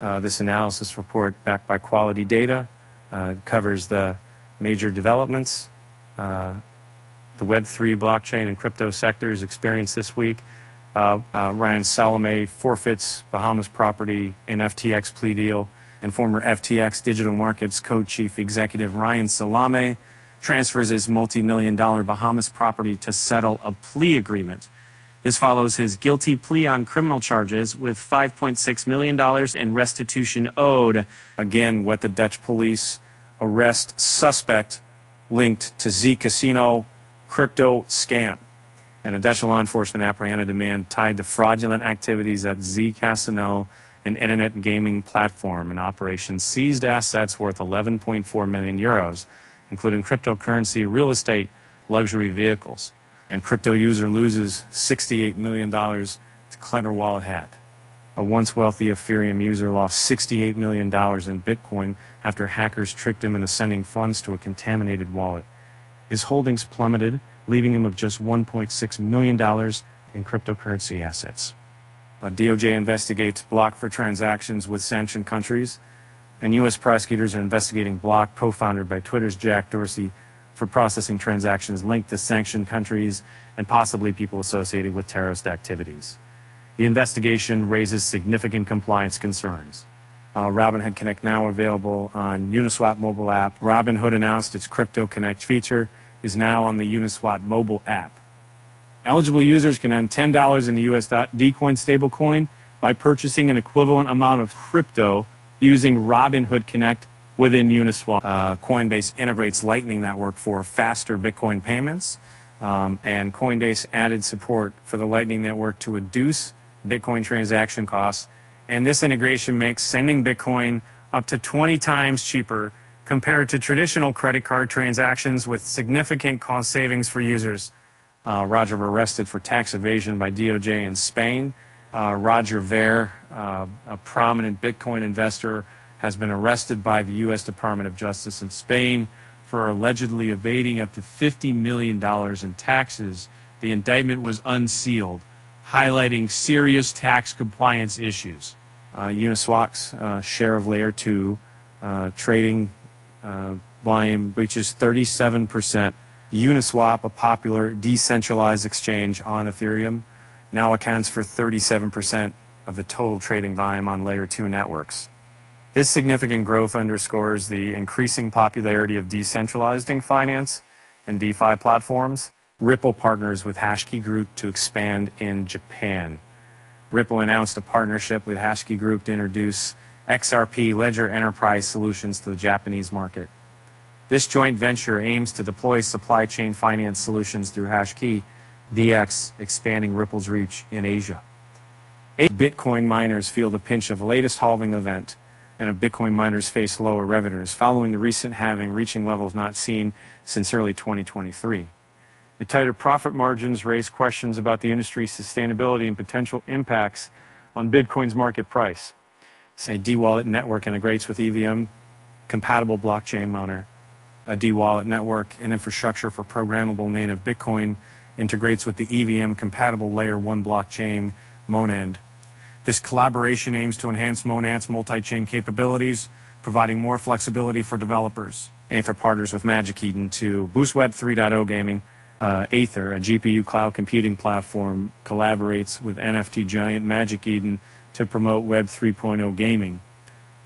This analysis report, backed by quality data, covers the major developments the Web3 blockchain and crypto sectors experienced this week. Ryan Salame forfeits Bahamas property in FTX plea deal, and former FTX Digital Markets co-chief executive Ryan Salame transfers his multi-million-dollar Bahamas property to settle a plea agreement. This follows his guilty plea on criminal charges with $5.6 million in restitution owed. Again, what the Dutch police arrest suspect linked to Z Casino crypto scam. And a Dutch law enforcement apprehended a man tied to fraudulent activities at Z Casino, an internet gaming platform. An operation seized assets worth 11.4 million euros, including cryptocurrency, real estate, luxury vehicles. And crypto user loses $68 million to Clever Wallet hack. A once wealthy Ethereum user lost $68 million in Bitcoin after hackers tricked him into sending funds to a contaminated wallet. His holdings plummeted, leaving him with just $1.6 million in cryptocurrency assets. DOJ investigates Block for transactions with sanctioned countries, and U.S. prosecutors are investigating Block, co-founded by Twitter's Jack Dorsey, for processing transactions linked to sanctioned countries and possibly people associated with terrorist activities. The investigation raises significant compliance concerns. Robinhood Connect now available on Uniswap mobile app. Robinhood announced its Crypto Connect feature is now on the Uniswap mobile app. Eligible users can earn $10 in the USD Coin stablecoin by purchasing an equivalent amount of crypto using Robinhood Connect within Uniswap. Coinbase integrates Lightning Network for faster Bitcoin payments, and Coinbase added support for the Lightning Network to reduce Bitcoin transaction costs, and this integration makes sending Bitcoin up to 20 times cheaper compared to traditional credit card transactions, with significant cost savings for users. Roger arrested for tax evasion by DOJ in Spain. Roger Ver, a prominent Bitcoin investor, has been arrested by the U.S. Department of Justice in Spain for allegedly evading up to $50 million in taxes. The indictment was unsealed, highlighting serious tax compliance issues. Uniswap's share of Layer 2 trading volume reaches 37%. Uniswap, a popular decentralized exchange on Ethereum, now accounts for 37% of the total trading volume on Layer 2 networks. This significant growth underscores the increasing popularity of decentralizing finance and DeFi platforms. Ripple partners with Hashkey Group to expand in Japan. Ripple announced a partnership with Hashkey Group to introduce XRP Ledger Enterprise solutions to the Japanese market. This joint venture aims to deploy supply chain finance solutions through Hashkey DX, expanding Ripple's reach in Asia. Bitcoin miners feel the pinch of the latest halving event, and Bitcoin miners face lower revenues following the recent halving, reaching levels not seen since early 2023. The tighter profit margins raise questions about the industry's sustainability and potential impacts on Bitcoin's market price. A D-Wallet network integrates with EVM-compatible blockchain miner. A D-Wallet network and infrastructure for programmable native Bitcoin integrates with the EVM-compatible Layer 1 blockchain, Monad. This collaboration aims to enhance Monad's multi-chain capabilities, providing more flexibility for developers. Aether partners with Magic Eden to boost Web 3.0 gaming. Aether, a GPU cloud computing platform, collaborates with NFT giant Magic Eden to promote Web 3.0 gaming.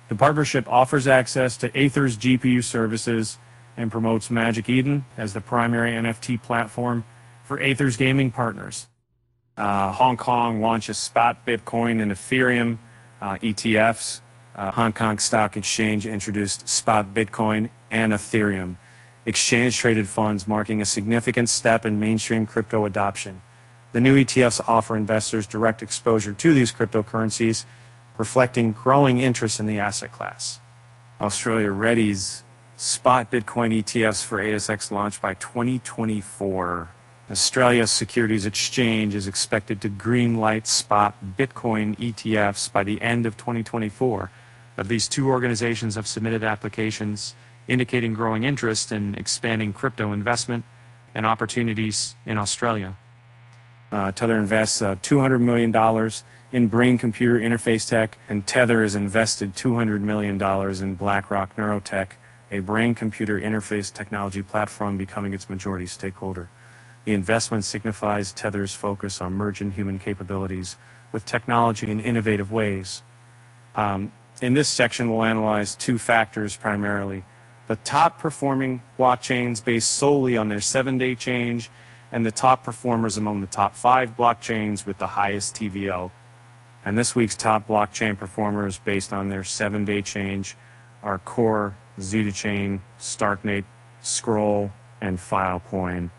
The partnership offers access to Aether's GPU services and promotes Magic Eden as the primary NFT platform for Aether's gaming partners. Hong Kong launches Spot Bitcoin and Ethereum ETFs. Hong Kong Stock Exchange introduced Spot Bitcoin and Ethereum exchange-traded funds, marking a significant step in mainstream crypto adoption. The new ETFs offer investors direct exposure to these cryptocurrencies, reflecting growing interest in the asset class. Australia readies Spot Bitcoin ETFs for ASX launch by 2024. Australia's Securities Exchange is expected to greenlight Spot Bitcoin ETFs by the end of 2024. At least two organizations have submitted applications, indicating growing interest in expanding crypto investment and opportunities in Australia. Tether invests $200 million in brain-computer interface tech, and Tether has invested $200 million in BlackRock Neurotech, a brain-computer interface technology platform, becoming its majority stakeholder. The investment signifies Tether's focus on merging human capabilities with technology in innovative ways. In this section, we'll analyze two factors primarily: the top performing blockchains based solely on their 7-day change, and the top performers among the top 5 blockchains with the highest TVL. And this week's top blockchain performers based on their 7-day change are Core, ZetaChain, Starknet, Scroll, and Filecoin.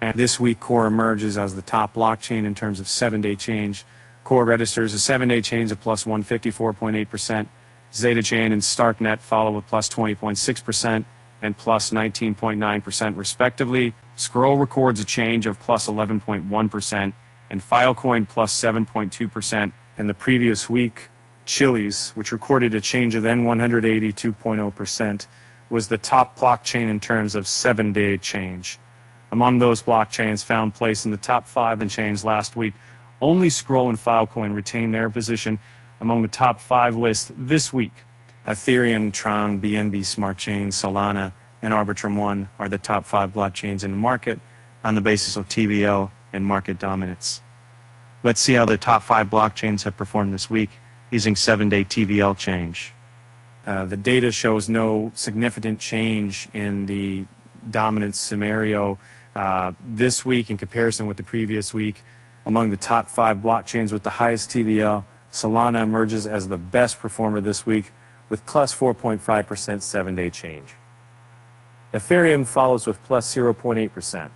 And this week, Core emerges as the top blockchain in terms of 7-day change. Core registers a 7-day change of plus 154.8%. ZetaChain and Starknet follow with plus 20.6% and plus 19.9% respectively. Scroll records a change of plus 11.1%, and Filecoin plus 7.2%. In the previous week, Chiliz, which recorded a change of N182.0%, was the top blockchain in terms of 7-day change. Among those blockchains found place in the top 5 and change last week, only Scroll and Filecoin retained their position among the top 5 lists this week. Ethereum, Tron, BNB Smart Chain, Solana, and Arbitrum One are the top 5 blockchains in the market on the basis of TVL and market dominance. Let's see how the top 5 blockchains have performed this week using 7-day TVL change. The data shows no significant change in the dominance scenario this week in comparison with the previous week. Among the top 5 blockchains with the highest TVL, Solana emerges as the best performer this week with plus 4.5% 7-day change. Ethereum follows with plus 0.8%.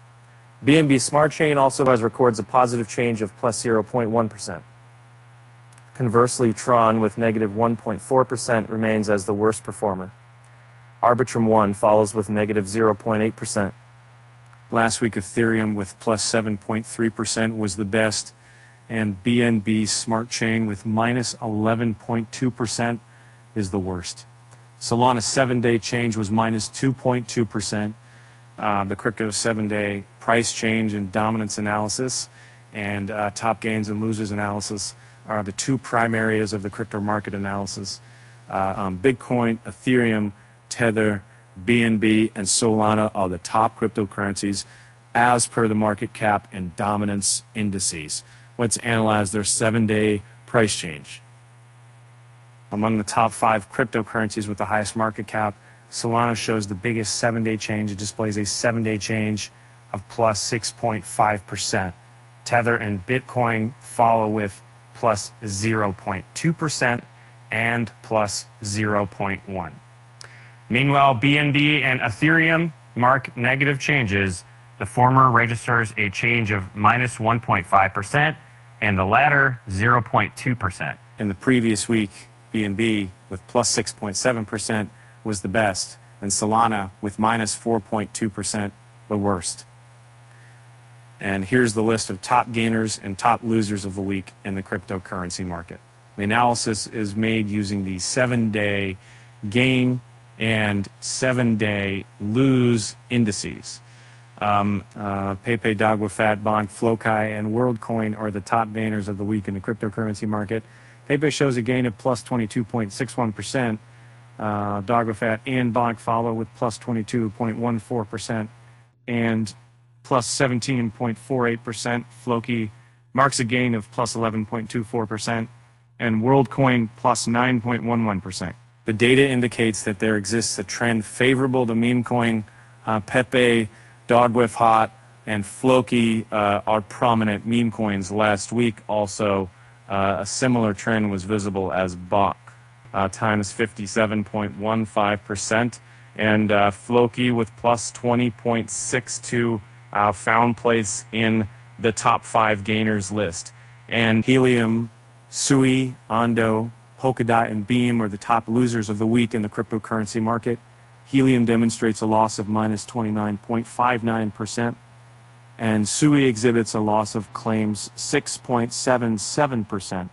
BNB Smart Chain also records a positive change of plus 0.1%. Conversely, Tron with negative 1.4% remains as the worst performer. Arbitrum One follows with negative 0.8%. Last week, Ethereum with plus 7.3% was the best, and BNB Smart Chain with minus 11.2% is the worst. Solana's 7-day change was minus 2.2%. The crypto 7-day price change and dominance analysis and top gains and losers analysis are the 2 prime areas of the crypto market analysis. Bitcoin, Ethereum, Tether, BNB, and Solana are the top cryptocurrencies as per the market cap and dominance indices. Let's analyze their 7-day price change. Among the top 5 cryptocurrencies with the highest market cap, Solana shows the biggest 7-day change. It displays a 7-day change of plus 6.5%. Tether and Bitcoin follow with plus 0.2% and plus 0.1%. Meanwhile, BNB and Ethereum mark negative changes. The former registers a change of minus 1.5% and the latter 0.2%. In the previous week, BNB with plus 6.7% was the best, and Solana with minus 4.2% the worst. And here's the list of top gainers and top losers of the week in the cryptocurrency market. The analysis is made using the 7-day gain and 7-day lose indices. Pepe, Dogwafat, Bonk, Flokai, and WorldCoin are the top gainers of the week in the cryptocurrency market. Pepe shows a gain of plus 22.61%. Dogwafat and Bonk follow with plus 22.14% and plus 17.48%. Floki marks a gain of plus 11.24%, and WorldCoin plus 9.11%. The data indicates that there exists a trend favorable to meme coin. Pepe, Dogwafat, and Floki are prominent meme coins. Last week also a similar trend was visible as Bonk, times 57.15%, and Floki with plus 20.62 found place in the top 5 gainers list. And Helium, Sui, Ondo, Polkadot, and Beam are the top losers of the week in the cryptocurrency market. Helium demonstrates a loss of minus 29.59%, and Sui exhibits a loss of claims 6.77%.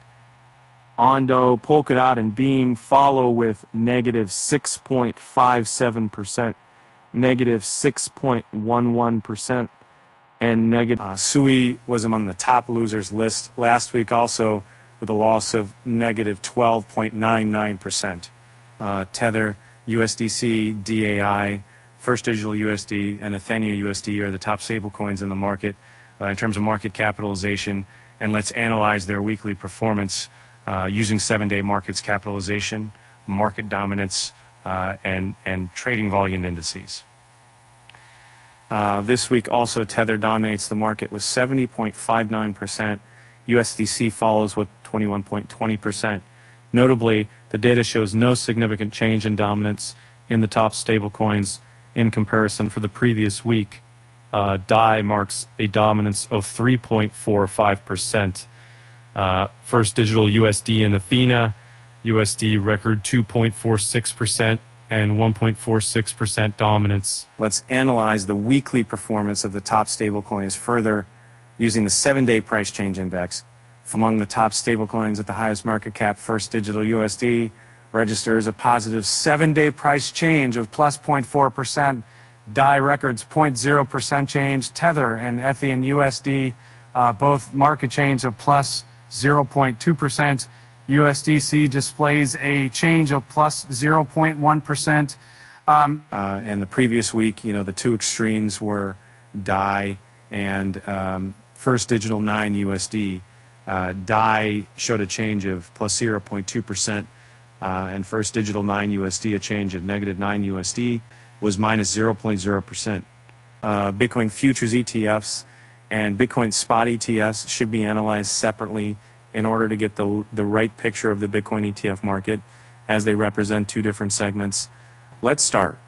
Ondo, Polkadot, and Beam follow with negative 6.57%, negative 6.11%, and negative. Sui was among the top losers list last week also. with a loss of negative 12.99%. Tether, USDC, DAI, First Digital USD, and Athenia USD are the top stablecoins in the market in terms of market capitalization. And let's analyze their weekly performance using 7-day markets capitalization, market dominance, and trading volume indices. This week also Tether dominates the market with 70.59%. USDC follows with 21.20%. Notably, the data shows no significant change in dominance in the top stablecoins in comparison for the previous week. DAI marks a dominance of 3.45%. First Digital USD and Athena USD record 2.46% and 1.46% dominance. Let's analyze the weekly performance of the top stablecoins further using the 7-day price change index. Among the top stablecoins at the highest market cap, First Digital USD registers a positive 7-day price change of plus 0.4%. DAI records 0.0% change. Tether and Athena USD both market change of plus 0.2%. USDC displays a change of plus 0.1%. And the previous week, the two extremes were DAI and First Digital 9 USD. DAI showed a change of plus 0.2%, and First Digital 9 USD, a change of negative 9 USD, was minus 0.0%. Bitcoin futures ETFs and Bitcoin spot ETFs should be analyzed separately in order to get the right picture of the Bitcoin ETF market, as they represent two different segments. Let's start.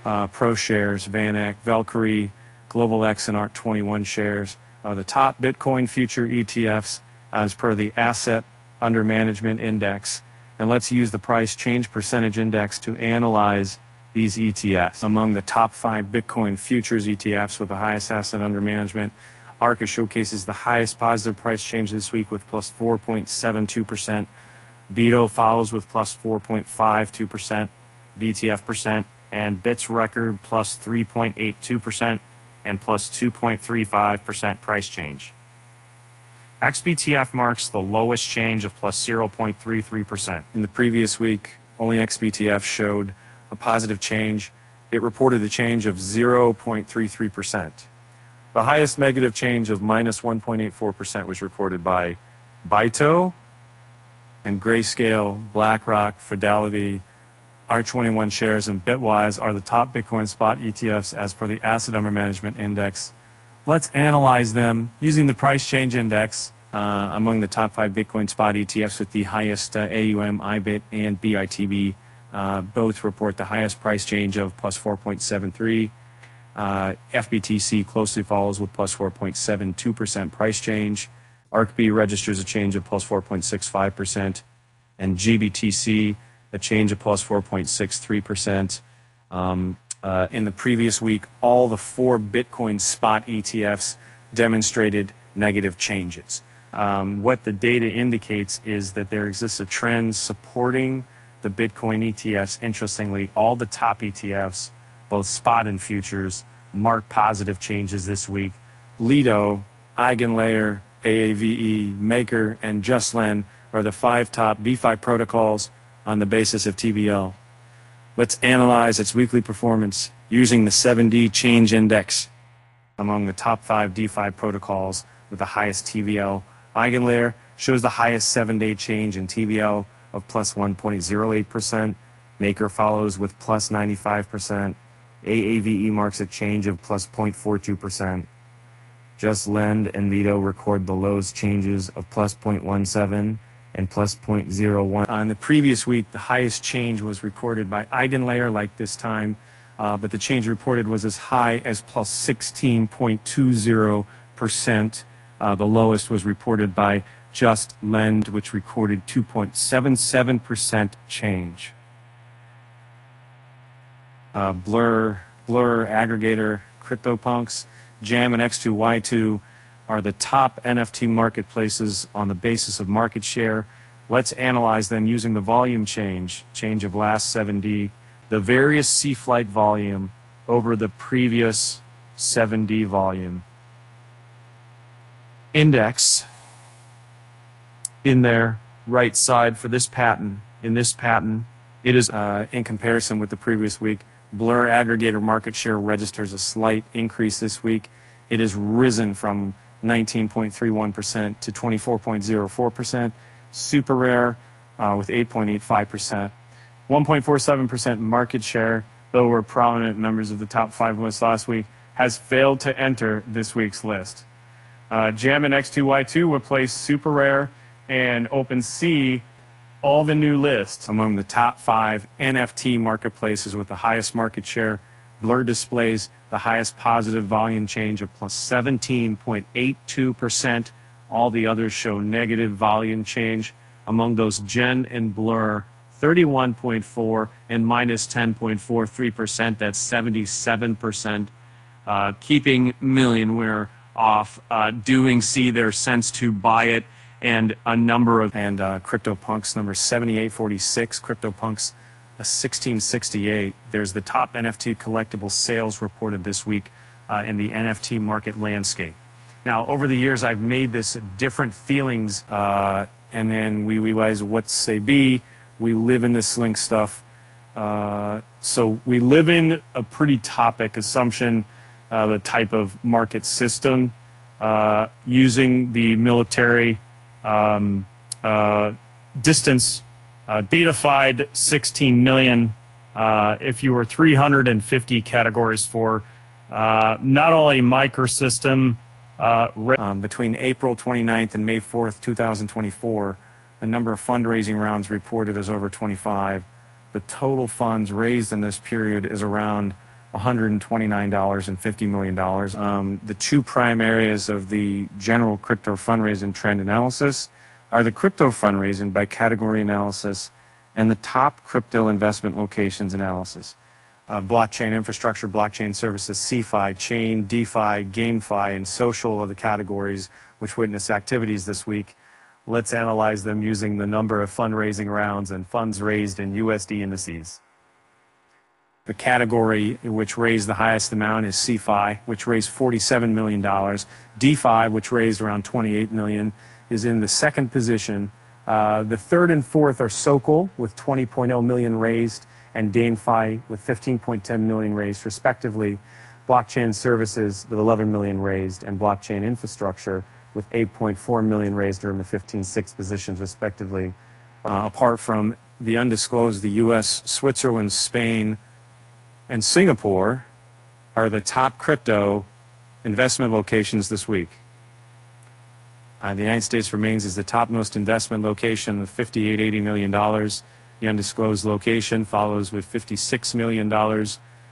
ProShares, VanEck, Valkyrie, Global X, and ARK21 shares are the top Bitcoin future ETFs as per the Asset Under Management Index. And let's use the price change percentage index to analyze these ETFs. Among the top 5 Bitcoin futures ETFs with the highest asset under management, ARK showcases the highest positive price change this week with plus 4.72%. BITO follows with plus 4.52%, BTF%, and BITS record plus 3.82% and plus 2.35% price change. XBTF marks the lowest change of plus 0.33%. In the previous week, only XBTF showed a positive change. It reported a change of 0.33%. The highest negative change of minus 1.84% was reported by BITO and Grayscale, BlackRock, Fidelity, ARK21 shares, and Bitwise are the top Bitcoin spot ETFs as per the Asset Under Management Index. Let's analyze them using the price change index. Among the top 5 Bitcoin spot ETFs with the highest AUM, IBIT and BITB both report the highest price change of plus 4.73. FBTC closely follows with plus 4.72% price change. ARKB registers a change of plus 4.65%, and GBTC a change of plus 4.63%. In the previous week, all the 4 Bitcoin spot ETFs demonstrated negative changes. What the data indicates is that there exists a trend supporting the Bitcoin ETFs. Interestingly, all the top ETFs, both spot and futures, mark positive changes this week. Lido, Eigenlayer, AAVE, Maker, and JustLend are the 5 top DeFi protocols on the basis of TVL. Let's analyze its weekly performance using the 7D change index. Among the top 5 DeFi protocols with the highest TVL, Eigenlayer shows the highest 7-day change in TVL of plus 1.08%. Maker follows with plus 95%. AAVE marks a change of plus 0.42%. JustLend and Lido record the lowest changes of plus 0.17 and plus 0.01. On the previous week, the highest change was recorded by Eigenlayer, like this time, but the change reported was as high as plus 16.20%. The lowest was reported by JustLend, which recorded 2.77% change. Blur, Aggregator, CryptoPunks, Jam, and X2Y2 are the top NFT marketplaces on the basis of market share. Let's analyze them using the volume change of last 7D, the various C-Flight volume over the previous 7D volume. Index in their right side for this pattern. In this pattern, it is in comparison with the previous week. Blur aggregator market share registers a slight increase this week. It has risen from 19.31% to 24.04%. Super Rare with 8.85%. 1.47% market share, though were prominent members of the top 5 list last week, has failed to enter this week's list. Jam and X2Y2 replaced Super Rare and OpenSea, all the new lists among the top 5 NFT marketplaces with the highest market share. Blur displays the highest positive volume change of plus 17.82%. All the others show negative volume change. Among those, Gen and Blur, 31.4 and minus 10.43%. That's 77%. Keeping Millionware off, doing see their sense to buy it, and a number of CryptoPunks number 7846, CryptoPunks 1668. There's the top NFT collectible sales reported this week in the NFT market landscape. Now, over the years, I've made this different feelings, and then we realize what say be. We live in this link stuff. So we live in a pretty topic assumption, the type of market system using the military distance datafied 16 million. If you were 350 categories for not only microsystem between April 29th and May 4th, 2024, the number of fundraising rounds reported is over 25. The total funds raised in this period is around $129.50 million. The two prime areas of the general crypto fundraising trend analysis are the crypto fundraising by category analysis and the top crypto investment locations analysis. Blockchain infrastructure, blockchain services, CeFi, chain, DeFi, GameFi, and social are the categories which witness activities this week. Let's analyze them using the number of fundraising rounds and funds raised in USD indices. The category which raised the highest amount is CeFi, which raised $47 million. DeFi, which raised around $28 million, is in the second position. The third and fourth are Sokol with $20.0 million raised, and DameFi with $15.10 million raised, respectively. Blockchain services with $11 million raised, and blockchain infrastructure with $8.4 million raised are in the 15th positions, respectively. Apart from the undisclosed, the U.S., Switzerland, Spain, and Singapore are the top crypto investment locations this week. The United States remains as the topmost investment location with $58.80 million. The undisclosed location follows with $56 million.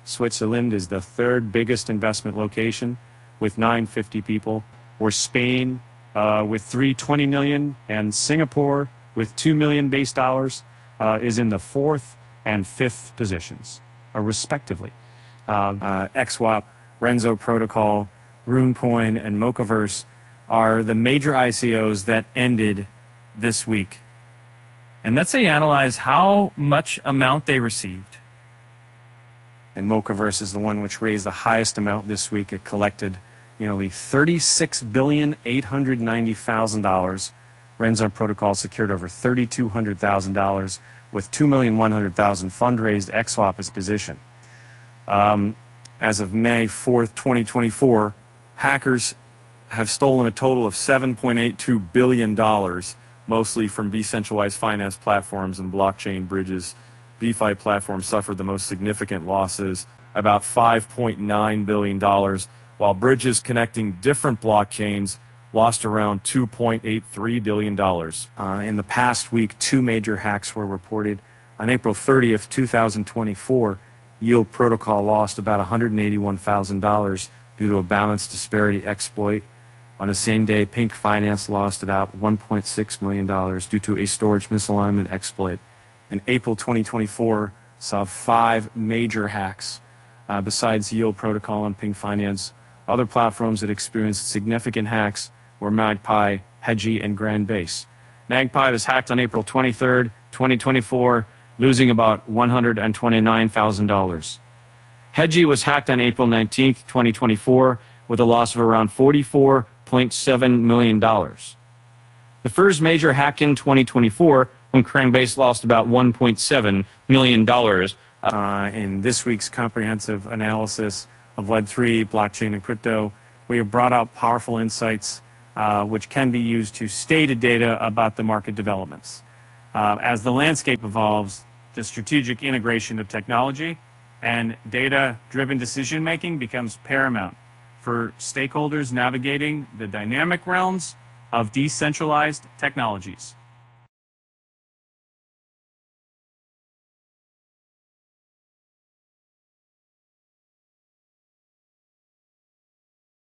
Switzerland is the third biggest investment location with 950 people, or Spain with $320 million, and Singapore with $2 million base dollars is in the fourth and fifth positions, respectively. XSwap, Renzo Protocol, RuneCoin, and Mochaverse are the major ICOs that ended this week. And let's say analyze how much amount they received. And Mochaverse is the one which raised the highest amount this week. It collected nearly $36,890,000. Renzo Protocol secured over $3,200,000 with $2,100,000 fundraised. XSwap is position. As of May 4th, 2024, hackers have stolen a total of $7.82 billion, mostly from decentralized finance platforms and blockchain bridges. DeFi platforms suffered the most significant losses, about $5.9 billion, while bridges connecting different blockchains lost around $2.83 billion. In the past week, two major hacks were reported. On April 30th, 2024, Yield Protocol lost about $181,000 due to a balance disparity exploit. On the same day, Pink Finance lost about $1.6 million due to a storage misalignment exploit. In April 2024, saw 5 major hacks. Besides Yield Protocol and Pink Finance, other platforms that experienced significant hacks were Magpie, Hedgie, and Grandbase. Magpie was hacked on April 23rd, 2024, losing about $129,000. Hedgie was hacked on April 19th, 2024, with a loss of around $44.7 million. The first major hack in 2024 when Cranebase lost about $1.7 million. In this week's comprehensive analysis of Web3, blockchain, and crypto, we have brought out powerful insights which can be used to state data about the market developments. As the landscape evolves, the strategic integration of technology and data-driven decision-making becomes paramount for stakeholders navigating the dynamic realms of decentralized technologies.